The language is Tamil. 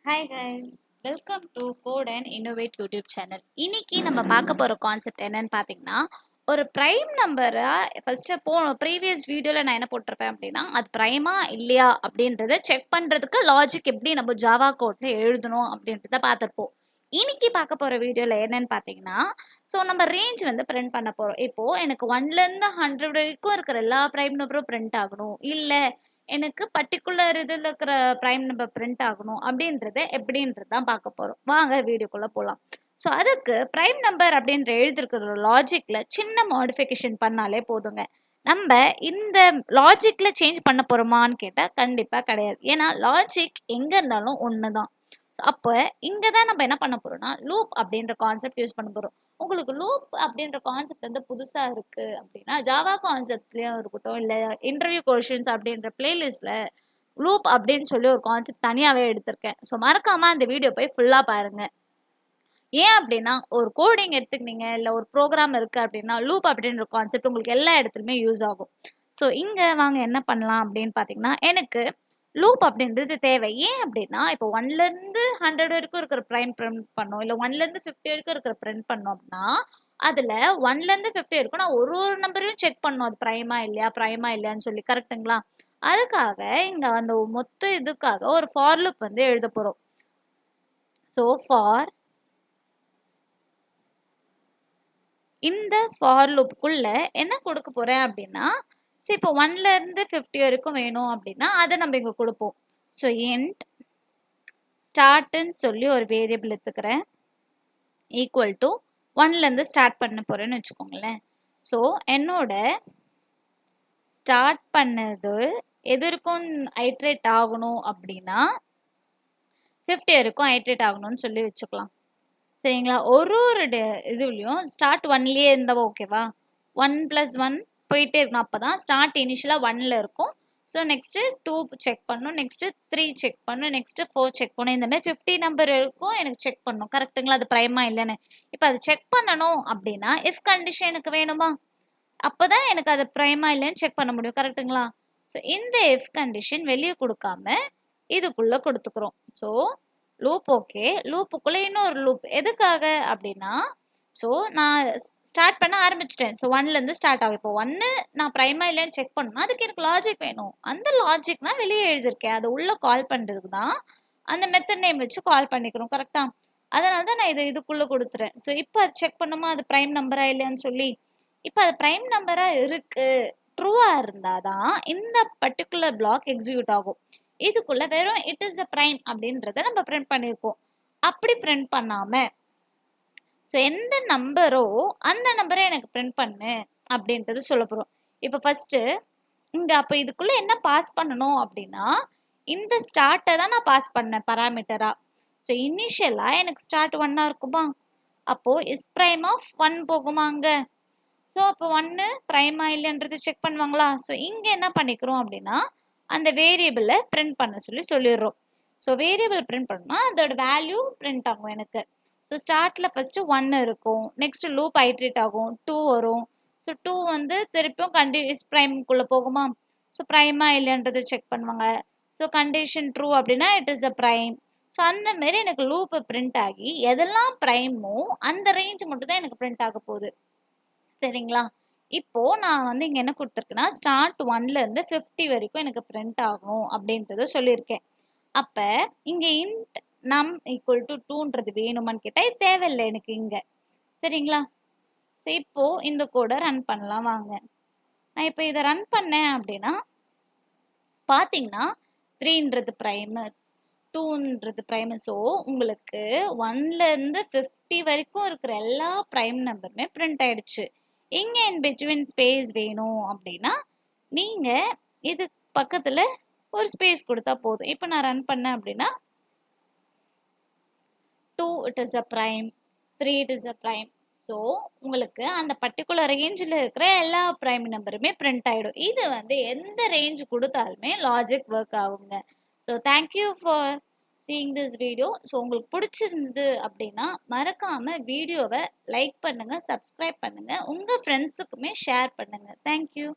Hi guys, welcome to code and innovate YouTube channel. இன்னைக்கு நம்ம பார்க்க போகிற கான்செப்ட் என்னன்னு பார்த்தீங்கன்னா, ஒரு ப்ரைம் நம்பரை ஃபஸ்ட்டு ப்ரீவியஸ் வீடியோவில் நான் என்ன போட்டிருப்பேன் அப்படின்னா, அது ப்ரைமா இல்லையா அப்படின்றத செக் பண்ணுறதுக்கு லாஜிக் எப்படி நம்ம ஜாவா கோட்டில் எழுதணும் அப்படின்றத பார்த்துருப்போம். இன்னைக்கு பார்க்க போகிற வீடியோவில் என்னன்னு பார்த்தீங்கன்னா, ஸோ நம்ம ரேஞ்ச் வந்து பிரிண்ட் பண்ண போகிறோம். இப்போது எனக்கு 1லேருந்து 100 வரைக்கும் இருக்கிற எல்லா ப்ரைம் நம்பரும் பிரிண்ட் ஆகணும், இல்லை எனக்கு பர்ட்டிகுலர் இதில் இருக்கிற ப்ரைம் நம்பர் பிரிண்ட் ஆகணும் அப்படின்றத எப்படின்றது தான் பார்க்க போகிறோம். வாங்க வீடியோக்குள்ளே போகலாம். ஸோ அதுக்கு ப்ரைம் நம்பர் அப்படின்ற எழுதிருக்கிற லாஜிக்கில் சின்ன மாடிஃபிகேஷன் பண்ணாலே போதுங்க. நம்ம இந்த லாஜிக்கில் சேஞ்ச் பண்ண போகிறோமான்னு கேட்டால் கண்டிப்பாக கிடையாது. ஏன்னா லாஜிக் எங்கே இருந்தாலும் ஒன்று தான். அப்போ இங்கே தான் நம்ம என்ன பண்ண போகிறோம்னா லூப் அப்படின்ற கான்செப்ட் யூஸ் பண்ண போகிறோம். உங்களுக்கு லூப் அப்படின்ற கான்செப்ட் வந்து புதுசாக இருக்குது அப்படின்னா ஜாவா கான்செப்ட்ஸ்லேயும் இருக்கட்டும், இல்லை இன்டர்வியூ கொஷின்ஸ் அப்படின்ற பிளேலிஸ்ட்டில் லூப் அப்படின்னு சொல்லி ஒரு கான்செப்ட் தனியாகவே எடுத்திருக்கேன். ஸோ மறக்காமல் அந்த வீடியோ போய் ஃபுல்லாக பாருங்கள். ஏன் அப்படின்னா ஒரு கோடிங் எடுத்துக்கினீங்க, இல்லை ஒரு ப்ரோக்ராம் இருக்குது அப்படின்னா லூப் அப்படின்ற கான்செப்ட் உங்களுக்கு எல்லா இடத்துலையுமே யூஸ் ஆகும். ஸோ இங்கே வாங்க என்ன பண்ணலாம் அப்படின்னு பார்த்தீங்கன்னா, எனக்கு லூப் அப்படின்றது தேவை. ஏன் அப்படின்னா இப்போ 1லேருந்து 100 வரைக்கும் இருக்கிற ப்ரைம் பிரிண்ட் பண்ணோம், இல்லை 1லேருந்து 50 வரைக்கும் இருக்கிற பிரிண்ட் பண்ணோம் அப்படின்னா அதில் 1லேருந்து 50 வரைக்கும் நான் ஒரு ஒரு நம்பரையும் செக் பண்ணணும், அது ப்ரைமா இல்லையா ப்ரைமா இல்லையான்னு சொல்லி. கரெக்டுங்களா? அதுக்காக இங்கே அந்த மொத்த இதுக்காக ஒரு ஃபார் லூப் வந்து எழுத போகிறோம். ஸோ ஃபார் இந்த ஃபார் லூப்புக்குள்ள என்ன கொடுக்க போகிறேன் அப்படின்னா, ஸோ இப்போ 1லேருந்து 50 வரைக்கும் வேணும் அப்படின்னா அதை நம்ம இங்கே கொடுப்போம். ஸோ இன்ட் ஸ்டார்ட்னு சொல்லி ஒரு வேரியபிள் எடுத்துக்கிறேன், ஈக்குவல் டு 1லேருந்து ஸ்டார்ட் பண்ண போகிறேன்னு வச்சுக்கோங்களேன். ஸோ என்னோட ஸ்டார்ட் பண்ணது எது இருக்கும் ஐட்ரேட் ஆகணும் அப்படின்னா 50 வரைக்கும் ஐட்ரேட் ஆகணும்னு சொல்லி வச்சுக்கலாம். சரிங்களா? ஒரு ஒரு இதுலேயும் ஸ்டார்ட் 1லேயே இருந்தால் ஓகேவா? 1 + 1 போயிட்டே இருக்கணும். அப்போ தான் ஸ்டார்ட் இனிஷியலாக 1ல் இருக்கும். ஸோ நெக்ஸ்ட்டு 2 செக் பண்ணணும், நெக்ஸ்ட்டு 3 செக் பண்ணணும், நெக்ஸ்ட்டு 4 செக் பண்ணணும். இந்த மாதிரி 50 நம்பர் இருக்கும் எனக்கு செக் பண்ணணும். கரெக்டுங்களா? அது ப்ரைமா இல்லைன்னு. இப்போ அது செக் பண்ணணும் அப்படின்னா இஃப் கண்டிஷன் எனக்கு வேணுமா? அப்போ தான் எனக்கு அது ப்ரைமா இல்லைன்னு செக் பண்ண முடியும். கரெக்டுங்களா? ஸோ இந்த இஃப் கண்டிஷன் வெளியே கொடுக்காம இதுக்குள்ளே கொடுத்துக்கிறோம். ஸோ லூப் ஓகே, லூப்புக்குள்ளே இன்னொரு லூப் எதுக்காக அப்படின்னா, ஸோ நான் ஸ்டார்ட் பண்ண ஆரம்பிச்சிட்டேன். ஸோ 1லேருந்து ஸ்டார்ட் ஆகும். இப்போ 1 நான் ப்ரைமா இல்லைன்னு செக் பண்ணணும்னா அதுக்கு எனக்கு லாஜிக் வேணும். அந்த லாஜிக் நான் வெளியே எழுதியிருக்கேன், அதை உள்ளே கால் பண்ணுறதுக்கு தான் அந்த மெத்தட் நேம் வச்சு கால் பண்ணிக்கிறோம். கரெக்டாக? அதனால தான் நான் இதுக்குள்ளே கொடுத்துறேன். ஸோ இப்போ அது செக் பண்ணுமா அது ப்ரைம் நம்பரா இல்லையான்னு சொல்லி. இப்போ அது ப்ரைம் நம்பராக இருக்குது, ட்ரூவாக இருந்தால் தான் இந்த பர்டிகுலர் பிளாக் எக்ஸிக்யூட் ஆகும். இதுக்குள்ள வெறும் இட் இஸ் அ ப்ரைம் அப்படின்றத நம்ம பிரிண்ட் பண்ணியிருக்கோம். அப்படி பிரிண்ட் பண்ணாம ஸோ எந்த நம்பரோ அந்த நம்பரை எனக்கு பிரிண்ட் பண்ணு அப்படின்றது சொல்ல போகிறோம். இப்போ ஃபஸ்ட்டு இங்கே அப்போ இதுக்குள்ளே என்ன பாஸ் பண்ணணும் அப்படின்னா இந்த ஸ்டார்ட்டை தான் நான் பாஸ் பண்ணேன் பராமீட்டராக. ஸோ இனிஷியலாக எனக்கு ஸ்டார்ட் 1ஆக இருக்குமா? அப்போது இஸ் ப்ரைம் ஆஃப் 1 போகுமா அங்கே? ஸோ அப்போ 1 ப்ரைமா இல்லைன்றது செக் பண்ணுவாங்களா? ஸோ இங்கே என்ன பண்ணிக்கிறோம் அப்படின்னா அந்த வேரியபிளை பிரிண்ட் பண்ண சொல்லிடுறோம். ஸோ வேரியபிள் பிரிண்ட் பண்ணால் அதோட வேல்யூ பிரிண்ட் ஆகும் எனக்கு. ஸோ ஸ்டார்ட்டில் ஃபஸ்ட்டு 1 இருக்கும், நெக்ஸ்ட் லூப் ஐட்ரேட் ஆகும், 2 வரும். ஸோ 2 வந்து திருப்பியும் கண்டினியூஸ் ப்ரைமுக்குள்ளே போகுமா? ஸோ ப்ரைமா இல்லைன்றது செக் பண்ணுவாங்க. ஸோ கண்டிஷன் ட்ரூ அப்படின்னா it is a prime. So அந்த மாரி எனக்கு லூப்பு பிரிண்ட் ஆகி எதெல்லாம் ப்ரைமோ அந்த ரேஞ்ச் மட்டும் தான் எனக்கு பிரிண்ட் ஆக போகுது. சரிங்களா? இப்போ நான் வந்து இங்கே என்ன கொடுத்துருக்கேன்னா ஸ்டார்ட் 1லேருந்து 50 வரைக்கும் எனக்கு பிரிண்ட் ஆகும் அப்படின்றத சொல்லியிருக்கேன். அப்போ இங்கே இன்ட் நம் ஈக்குவல் டு 2ன்றது வேணுமான்னு கேட்டால் இது தேவையில்லை எனக்கு இங்கே. சரிங்களா? ஸோ இப்போது இந்த கோடை ரன் பண்ணலாம் வாங்க. நான் இப்போ இதை ரன் பண்ணேன் அப்படின்னா பார்த்தீங்கன்னா 3ன்றது ப்ரைமு, 2ன்றது ப்ரைமு. ஸோ உங்களுக்கு 1லேருந்து 50 வரைக்கும் இருக்கிற எல்லா ப்ரைம் நம்பருமே பிரிண்ட் ஆயிடுச்சு. இங்கே இன் பிட்வீன் ஸ்பேஸ் வேணும் அப்படின்னா நீங்கள் இது பக்கத்தில் ஒரு ஸ்பேஸ் கொடுத்தா போதும். இப்போ நான் ரன் பண்ணேன் அப்படின்னா 2 it is a prime, 3 it is a prime. So உங்களுக்கு அந்த பர்டிகுலர் ரேஞ்சில் இருக்கிற எல்லா ப்ரைம் நம்பருமே பிரிண்ட் ஆகிடும். இது வந்து எந்த ரேஞ்ச் கொடுத்தாலுமே லாஜிக் ஒர்க் ஆகுங்க. So thank you for seeing this video. So உங்களுக்கு பிடிச்சிருந்து அப்படின்னா மறக்காமல் வீடியோவை லைக் பண்ணுங்கள், சப்ஸ்கிரைப் பண்ணுங்கள், உங்கள் ஃப்ரெண்ட்ஸுக்குமே ஷேர் பண்ணுங்கள். தேங்க்யூ.